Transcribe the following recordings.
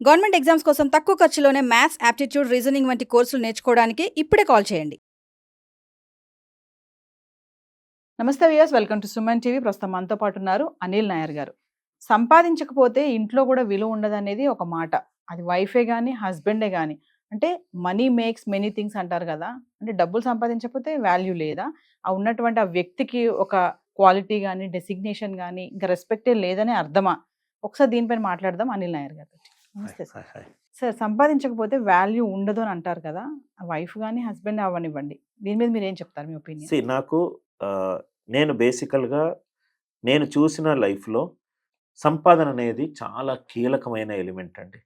Government exams కోసం తక్కువ ఖర్చులోనే maths, aptitude, reasoning వంటి కోర్సులు నేర్చుకోవడానికి ఇప్పుడే కాల్ చేయండి. నమస్తే viewers, welcome to Suman TV. ప్రస్తుతం మనతో పాటు ఉన్నారు అనిల్ నాయర్ గారు. సంపాదించకపోతే ఇంట్లో కూడా విలువ ఉండదనేది ఒక మాట. అది వైఫే కానీ హస్బెండే కానీ. అంటే మనీ మేక్స్ మెనీ థింగ్స్ అంటారు కదా. అంటే డబ్బులు సంపాదించకపోతే వాల్యూ లేదా, ఆ ఉన్నటువంటి ఆ వ్యక్తికి ఒక క్వాలిటీ కానీ డెసిగ్నేషన్ కానీ ఇంకా రెస్పెక్టే లేదని అర్థమా? ఒకసారి దీనిపైన మాట్లాడదాం అనిల్ నాయర్ గారు. నమస్తే సార్. సార్, సంపాదించకపోతే వాల్యూ ఉండదు అని అంటారు కదా. వైఫ్ కానీ హస్బెండ్ అవ్వనివ్వండి, దీని మీద మీరు ఏం చెప్తారు, మీ ఒపీనియన్? నాకు నేను బేసికల్గా నేను చూసిన లైఫ్లో సంపాదన అనేది చాలా కీలకమైన ఎలిమెంట్ అండి.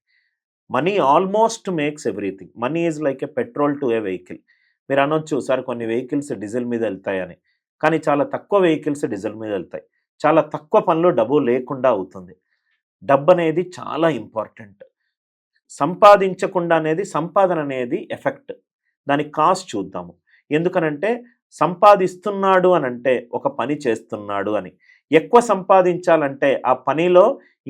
Money almost makes everything. Money is like a petrol to A vehicle. మీరు అనొచ్చు సార్ కొన్ని వెహికల్స్ డీజిల్ మీద వెళ్తాయని, కానీ చాలా తక్కువ వెహికల్స్ డీజిల్ మీద వెళ్తాయి. చాలా తక్కువ పనులు డబ్బు లేకుండా అవుతుంది. డబ్బు అనేది చాలా ఇంపార్టెంట్. సంపాదించకుండా అనేది సంపాదన అనేది ఎఫెక్ట్. దాని కాస్ట్ చూద్దాము. ఎందుకనంటే సంపాదిస్తున్నాడు అని అంటే ఒక పని చేస్తున్నాడు అని, ఎక్కువ సంపాదించాలంటే ఆ పనిలో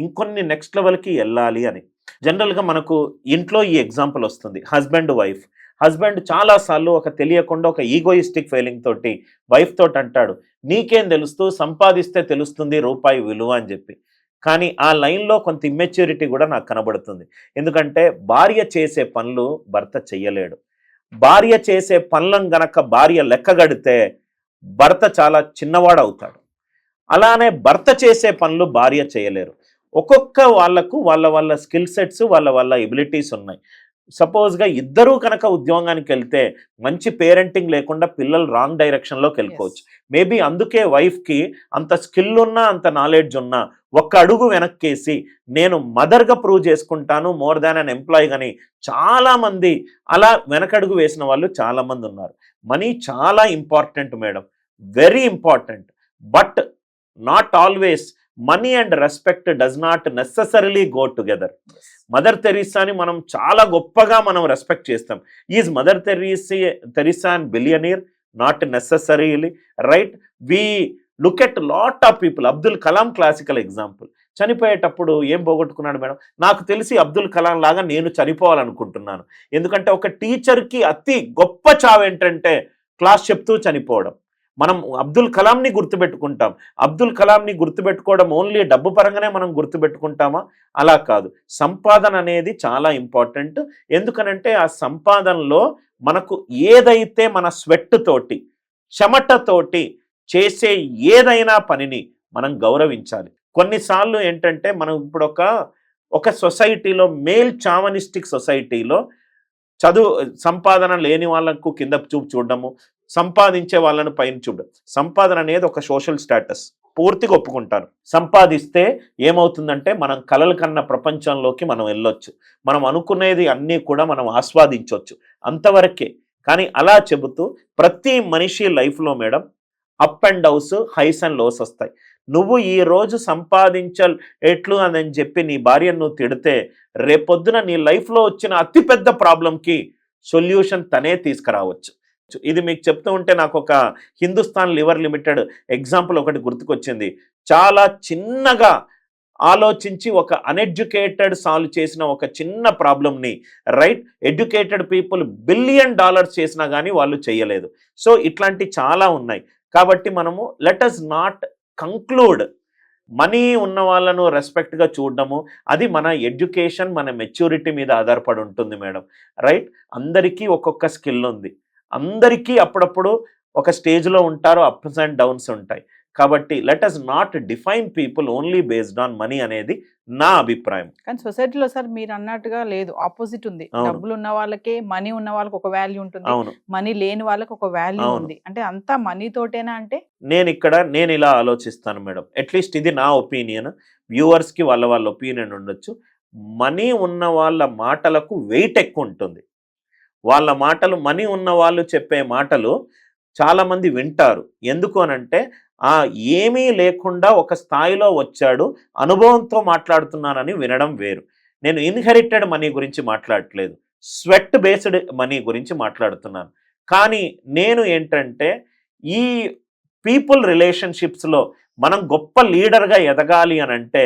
ఇంకొన్ని నెక్స్ట్ లెవెల్కి వెళ్ళాలి అని. జనరల్గా మనకు ఇంట్లో ఈ ఎగ్జాంపుల్ వస్తుంది, హస్బెండ్ వైఫ్. హస్బెండ్ చాలాసార్లు ఒక తెలియకుండా ఒక ఈగోయిస్టిక్ ఫీలింగ్ తోటి వైఫ్ తోటి అంటాడు, నీకేం తెలుస్తూ, సంపాదిస్తే తెలుస్తుంది రూపాయి విలువ అని చెప్పి. కానీ ఆ లైన్లో కొంత ఇమ్మెచ్యూరిటీ కూడా నాకు కనబడుతుంది. ఎందుకంటే భార్య చేసే పనులు భర్త చెయ్యలేడు. భార్య చేసే పనులను గనక భార్య లెక్కగడితే భర్త చాలా చిన్నవాడు అవుతాడు. అలానే భర్త చేసే పనులు భార్య చేయలేరు. ఒక్కొక్క వాళ్ళకు వాళ్ళ స్కిల్ సెట్స్, వాళ్ళ ఎబిలిటీస్ ఉన్నాయి. సపోజ్గా ఇద్దరూ కనుక ఉద్యోగానికి వెళ్తే మంచి పేరెంటింగ్ లేకుండా పిల్లలు రాంగ్ డైరెక్షన్లోకి వెళ్ళిపోవచ్చు. మేబీ అందుకే వైఫ్కి అంత స్కిల్ ఉన్నా, అంత నాలెడ్జ్ ఉన్నా ఒక్క అడుగు వెనక్కేసి నేను మదర్గా ప్రూవ్ చేసుకుంటాను మోర్ దాన్ అన్ ఎంప్లాయీ అని చాలామంది అలా వెనకడుగు వేసిన వాళ్ళు చాలామంది ఉన్నారు. మనీ చాలా important madam, very important. But not always money and respect does not necessarily go together. Mother తెరీసాని మనం చాలా గొప్పగా మనం రెస్పెక్ట్ చేస్తాం. Is mother Teresa and billionaire? Not necessarily, right? We look at lot of people. Abdul Kalam classical example. చనిపోయేటప్పుడు ఏం పోగొట్టుకున్నాడు madam? నాకు తెలిసి అబ్దుల్ కలాం లాగా నేను చనిపోవాలనుకుంటున్నాను. ఎందుకంటే ఒక టీచర్కి అతి గొప్ప చావు ఏంటంటే క్లాస్ చెప్తూ చనిపోవడం. మనం అబ్దుల్ కలాంని గుర్తుపెట్టుకుంటాం. అబ్దుల్ కలాంని గుర్తుపెట్టుకోవడం ఓన్లీ డబ్బు పరంగానే మనం గుర్తుపెట్టుకుంటామా? అలా కాదు. సంపాదన అనేది చాలా ఇంపార్టెంట్. ఎందుకనంటే ఆ సంపాదనలో మనకు ఏదైతే మన స్వెట్ తోటి, చెమటతోటి చేసే ఏదైనా పనిని మనం గౌరవించాలి. కొన్నిసార్లు ఏంటంటే మనం ఇప్పుడు ఒక సొసైటీలో, మేల్ చావనిస్టిక్ సొసైటీలో సంపాదన లేని వాళ్ళకు కింద చూడడము, సంపాదించే వాళ్ళను పైన చూడడం. సంపాదన అనేది ఒక సోషల్ స్టేటస్, పూర్తిగా ఒప్పుకుంటారు. సంపాదిస్తే ఏమవుతుందంటే మనం కలలు కన్న ప్రపంచంలోకి మనం వెళ్ళొచ్చు. మనం అనుకునేది అన్నీ కూడా మనం ఆస్వాదించవచ్చు, అంతవరకే. కానీ అలా చెబుతూ ప్రతి మనిషి లైఫ్లో madam up and downs, highs and lows వస్తాయి. నువ్వు ఈరోజు ఎట్లు అని చెప్పి నీ భార్యను నువ్వు తిడితే రేపొద్దున నీ లైఫ్లో వచ్చిన అతిపెద్ద ప్రాబ్లంకి సొల్యూషన్ తనే తీసుకురావచ్చు. ఇది మీకు చెప్తూ ఉంటే నాకు ఒక హిందుస్థాన్ లివర్ లిమిటెడ్ ఎగ్జాంపుల్ ఒకటి గుర్తుకొచ్చింది. చాలా చిన్నగా ఆలోచించి ఒక అన్ఎడ్యుకేటెడ్ సాల్వ్ చేసిన ఒక చిన్న ప్రాబ్లంని, రైట్, ఎడ్యుకేటెడ్ పీపుల్ $1 బిలియన్ చేసినా కానీ వాళ్ళు చేయలేదు. సో ఇట్లాంటి చాలా ఉన్నాయి. కాబట్టి మనము let us not conclude money ఉన్న వాళ్ళను రెస్పెక్ట్గా చూడడము, అది మన ఎడ్యుకేషన్, మన మెచ్యూరిటీ మీద ఆధారపడి ఉంటుంది మేడం, రైట్? అందరికీ ఒక్కొక్క స్కిల్ ఉంది. అందరికీ అప్పుడప్పుడు ఒక స్టేజ్లో ఉంటారు, అప్స్ అండ్ డౌన్స్ ఉంటాయి. కాబట్టి let us not define people only based on money అనేది నా అభిప్రాయం. కానీ సొసైటీలో సార్ మీరు అన్నట్టుగా లేదు, ఆపోజిట్ ఉంది. డబ్బులు ఉన్న వాళ్ళకే, మనీ ఉన్న వాళ్ళకి ఒక వాల్యూ ఉంటుంది, మనీ లేని వాళ్ళకి ఒక వాల్యూ ఉంది. అంటే అంతా మనీ తోటేనా? అంటే నేను ఇలా ఆలోచిస్తాను మేడం, అట్లీస్ట్ ఇది నా ఒపీనియన్. వ్యూవర్స్కి వాళ్ళ ఒపీనియన్ ఉండొచ్చు. మనీ ఉన్న వాళ్ళ మాటలకు వెయిట్ ఎక్కువ ఉంటుంది. వాళ్ళ మాటలు, మనీ ఉన్న వాళ్ళు చెప్పే మాటలు చాలామంది వింటారు. ఎందుకు అనంటే ఏమీ లేకుండా ఒక స్థాయిలో వచ్చాడు, అనుభవంతో మాట్లాడుతున్నానని వినడం వేరు. నేను ఇన్హెరిటెడ్ మనీ గురించి మాట్లాడట్లేదు, స్వెట్ బేస్డ్ మనీ గురించి మాట్లాడుతున్నాను. కానీ నేను ఏంటంటే ఈ పీపుల్ రిలేషన్షిప్స్లో మనం గొప్ప లీడర్గా ఎదగాలి అని అంటే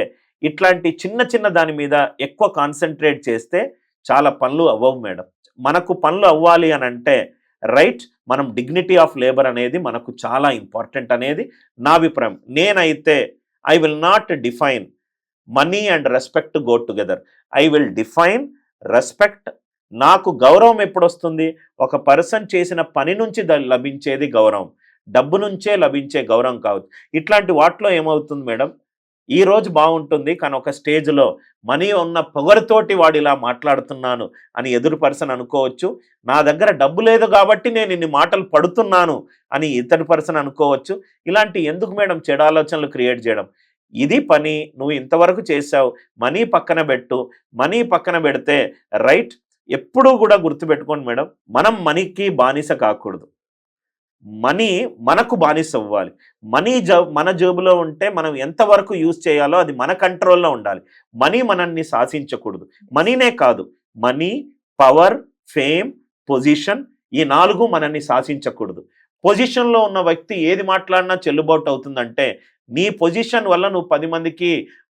ఇట్లాంటి చిన్న చిన్న దాని మీద ఎక్కువ కాన్సన్ట్రేట్ చేస్తే చాలా పనులు అవ్వవు మేడం. మనకు పనులు అవ్వాలి అని అంటే రైట్, మనం డిగ్నిటీ ఆఫ్ లేబర్ అనేది మనకు చాలా ఇంపార్టెంట్ అనేది నా అభిప్రాయం. నేనైతే I will not define money and respect go together. I will define respect. నాకు గౌరవం ఎప్పుడు వస్తుంది? ఒక పర్సన్ చేసిన పని నుంచి లభించేది గౌరవం, డబ్బు నుంచే లభించే గౌరవం కావచ్చు. ఇట్లాంటి వాటిలో ఏమవుతుంది మేడం, ఈ రోజు బాగుంటుంది కానీ ఒక స్టేజ్లో మనీ ఉన్న పొగరుతోటి వాడు ఇలా మాట్లాడుతున్నాను అని ఎదురు పర్సన్ అనుకోవచ్చు. నా దగ్గర డబ్బు లేదు కాబట్టి నేను ఇన్ని మాటలు పడుతున్నాను అని ఇతడి పర్సన్ అనుకోవచ్చు. ఇలాంటి ఎందుకు మేడం చెడు ఆలోచనలు క్రియేట్ చేయడం? ఇది పని, నువ్వు ఇంతవరకు చేసావు, మనీ పక్కన పెట్టు. మనీ పక్కన పెడితే రైట్, ఎప్పుడూ కూడా గుర్తుపెట్టుకోండి మేడం, మనం మనీకి బానిస కాకూడదు. మనీ మనకు బానిస అవ్వాలి. మనీ మన జేబులో ఉంటే మనం ఎంతవరకు యూజ్ చేయాలో అది మన కంట్రోల్లో ఉండాలి. మనీ మనల్ని శాసించకూడదు. మనీనే కాదు, మనీ, పవర్, ఫేమ్, పొజిషన్, ఈ 4 మనల్ని శాసించకూడదు. పొజిషన్లో ఉన్న వ్యక్తి ఏది మాట్లాడినా చెల్లుబాటు అవుతుందంటే నీ పొజిషన్ వల్ల నువ్వు 10 మందికి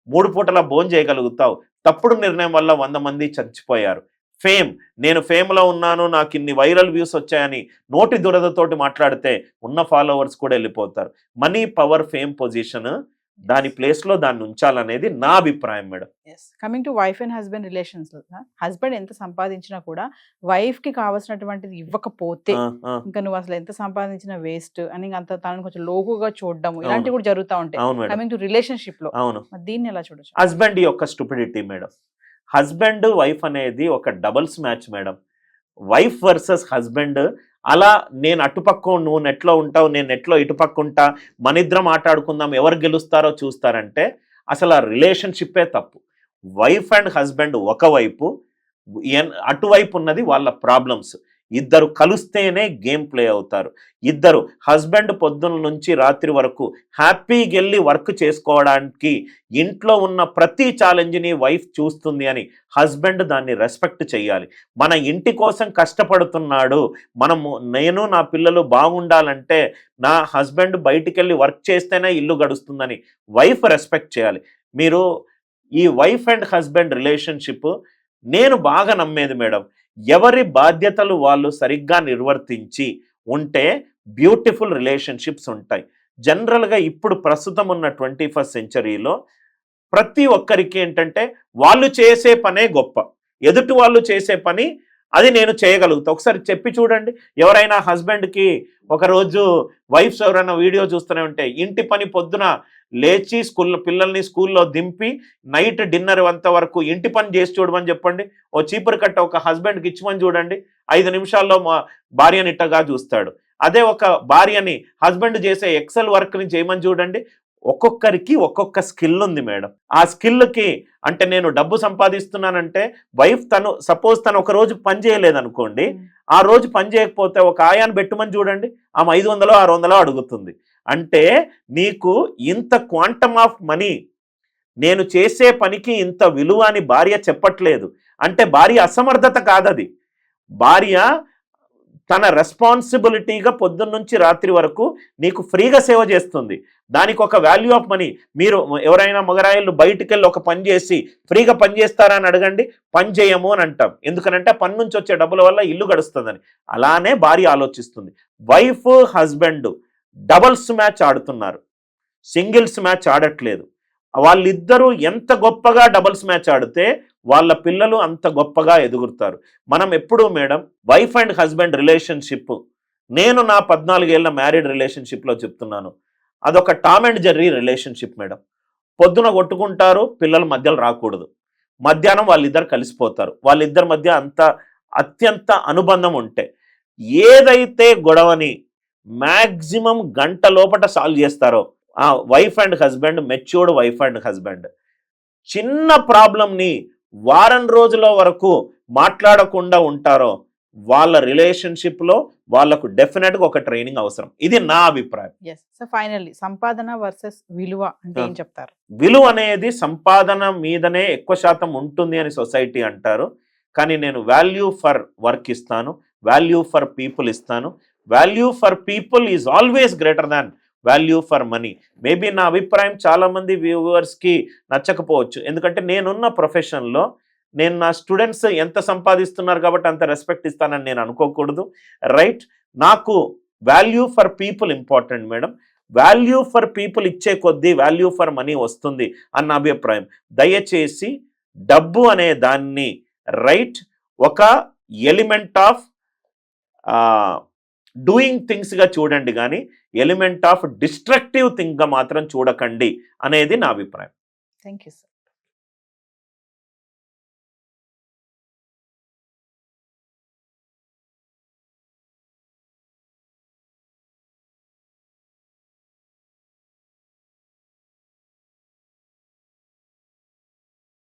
3 పూటల భోజనం చేయగలుగుతావు. తప్పుడు నిర్ణయం వల్ల 100 మంది చచ్చిపోయారు. ఫేమ్, నేను ఫేమ్లో ఉన్నాను, నాకు ఇన్ని వైరల్ వ్యూస్ వచ్చాయని నోటి దురదతోటి మాట్లాడితే ఉన్న ఫాలోవర్స్ కూడా వెళ్ళిపోతారు. మనీ, పవర్, ఫేమ్, పొజిషన్ దాని ప్లేస్లో దాన్ని ఉంచాలనేది నా అభిప్రాయం madam. Coming to wife and husband relations, husband ఎంత సంపాదించినా కూడా వైఫ్ కి కావాల్సినటువంటిది ఇవ్వకపోతే ఇంకా నువ్వు అసలు ఎంత సంపాదించినా వేస్ట్ అని అంత తనని కొంచెం లోకుగా చూడడం ఇలాంటివి కూడా జరుగుతూ ఉంటాయి కమింగ్ టు రిలేషన్షిప్ లో. అవును, దీన్ని ఎలా చూడొచ్చు? హస్బెండ్ యొక్క స్టూపిడిటీ మేడం. హస్బెండ్ వైఫ్ అనేది ఒక doubles match madam. Wife versus husband, అలా నేను అటుపక్క నువ్వు నెట్లో ఉంటావు, నేను నెట్లో ఇటుపక్క ఉంటా, మన ఇద్దరం ఆటాడుకుందాం, ఎవరు గెలుస్తారో చూస్తారంటే అసలు ఆ రిలేషన్షిప్పే తప్పు. వైఫ్ అండ్ హస్బెండ్ ఒకవైపు, అటువైపు ఉన్నది వాళ్ళ ప్రాబ్లమ్స్. ఇద్దరు కలిస్తేనే గేమ్ ప్లే అవుతారు. ఇద్దరు హస్బెండ్ పొద్దున్న నుంచి రాత్రి వరకు హ్యాపీగా వెళ్ళి వర్క్ చేసుకోవడానికి ఇంట్లో ఉన్న ప్రతి ఛాలెంజ్ని వైఫ్ చూస్తుంది అని హస్బెండ్ దాన్ని రెస్పెక్ట్ చేయాలి. మన ఇంటి కోసం కష్టపడుతున్నాడు, నేను నా పిల్లలు బాగుండాలంటే నా హస్బెండ్ బయటికి వెళ్ళి వర్క్ చేస్తేనే ఇల్లు గడుస్తుందని వైఫ్ రెస్పెక్ట్ చేయాలి. మీరు ఈ వైఫ్ అండ్ హస్బెండ్ రిలేషన్షిప్ నేను బాగా నమ్మేది మేడం, ఎవరి బాధ్యతలు వాళ్ళు సరిగ్గా నిర్వర్తించి ఉంటే బ్యూటిఫుల్ రిలేషన్షిప్స్ ఉంటాయి. జనరల్గా ఇప్పుడు ప్రస్తుతం ఉన్న 21st సెంచరీలో ప్రతి ఒక్కరికి ఏంటంటే వాళ్ళు చేసే పనే గొప్ప, ఎదుటి వాళ్ళు చేసే పని అది నేను చేయగలుగుతా. ఒకసారి చెప్పి చూడండి, ఎవరైనా హస్బెండ్కి ఒకరోజు వైఫ్స్ ఎవరైనా వీడియో చూస్తూనే ఉంటే ఇంటి పని పొద్దున లేచి పిల్లల్ని స్కూల్లో దింపి నైట్ డిన్నర్ అంత వరకు ఇంటి పని చేసి చూడమని చెప్పండి. ఓ చీపురు కట్ట ఒక హస్బెండ్కి ఇచ్చమని చూడండి, 5 నిమిషాల్లో మా భార్యని ఇట్టగా చూస్తాడు. అదే ఒక భార్యని హస్బెండ్ చేసే ఎక్సెల్ వర్క్ని చేయమని చూడండి. ఒక్కొక్కరికి ఒక్కొక్క స్కిల్ ఉంది మేడం. ఆ స్కిల్కి అంటే నేను డబ్బు సంపాదిస్తున్నానంటే వైఫ్ సపోజ్ తను ఒక రోజు పని చేయలేదనుకోండి, ఆ రోజు పని చేయకపోతే ఒక ఆయాన్ని పెట్టుమని చూడండి, ఆమె 500 600 అడుగుతుంది. అంటే నీకు ఇంత క్వాంటమ్ ఆఫ్ మనీ, నేను చేసే పనికి ఇంత విలువ అని భార్య చెప్పట్లేదు. అంటే భార్య అసమర్థత కాదది, భార్య తన రెస్పాన్సిబిలిటీగా పొద్దున్న నుంచి రాత్రి వరకు నీకు ఫ్రీగా సేవ చేస్తుంది. దానికి ఒక వాల్యూ ఆఫ్ మనీ. మీరు ఎవరైనా మగరాయిలు బయటికి వెళ్ళి ఒక పని చేసి ఫ్రీగా పని చేస్తారా అని అడగండి, పని చేయము అని అంటాం. ఎందుకనంటే పని నుంచి వచ్చే డబ్బుల వల్ల ఇల్లు గడుస్తుందని. అలానే భార్య ఆలోచిస్తుంది. వైఫ్ హస్బెండ్ డబుల్స్ మ్యాచ్ ఆడుతున్నారు, సింగిల్స్ మ్యాచ్ ఆడట్లేదు. వాళ్ళిద్దరూ ఎంత గొప్పగా డబుల్స్ మ్యాచ్ ఆడితే వాళ్ళ పిల్లలు అంత గొప్పగా ఎదుగుతారు. మనం ఎప్పుడూ madam wife and husband relationship, నేను నా 14 ఏళ్ల మ్యారీడ్ రిలేషన్షిప్లో చెప్తున్నాను, అదొక Tom and Jerry relationship madam. పొద్దున కొట్టుకుంటారు, పిల్లల మధ్యలో రాకూడదు, మధ్యాహ్నం వాళ్ళిద్దరు కలిసిపోతారు. వాళ్ళిద్దరి మధ్య అత్యంత అనుబంధం ఉంటే ఏదైతే గొడవని మ్యాక్సిమం గంట లోపల సాల్వ్ చేస్తారో ఆ wife and husband, matured wife and husband, చిన్న ప్రాబ్లంని వారం రోజుల వరకు మాట్లాడకుండా ఉంటారో వాళ్ళ రిలేషన్షిప్లో వాళ్ళకు డెఫినెట్గా ఒక ట్రైనింగ్ అవసరం. ఇది నా అభిప్రాయం. సో ఫైనల్లీ సంపాదన వర్సెస్ విలువ అంటే ఏం చెప్తారు? విలువ అనేది సంపాదన మీదనే ఎక్కువ శాతం ఉంటుంది అని సొసైటీ అంటారు, కానీ నేను వాల్యూ ఫర్ వర్క్ ఇస్తాను, వాల్యూ ఫర్ పీపుల్ ఇస్తాను. Value for people is always greater than value for money. Maybe నా అభిప్రాయం చాలామంది వ్యూవర్స్కి నచ్చకపోవచ్చు, ఎందుకంటే నేనున్న ప్రొఫెషన్లో నేను నా స్టూడెంట్స్ ఎంత సంపాదిస్తున్నారు కాబట్టి అంత రెస్పెక్ట్ ఇస్తానని నేను అనుకోకూడదు, రైట్? నాకు value for people important madam. Value for people ఇచ్చే కొద్దీ వాల్యూ ఫర్ మనీ వస్తుంది అన్న అభిప్రాయం. దయచేసి డబ్బు అనే దాన్ని, రైట్, ఒక ఎలిమెంట్ ఆఫ్ డూయింగ్ థింగ్స్గా చూడండి, కానీ ఎలిమెంట్ ఆఫ్ డిస్ట్రక్టివ్ థింగ్గా మాత్రం చూడకండి అనేది నా అభిప్రాయం. Thank you sir.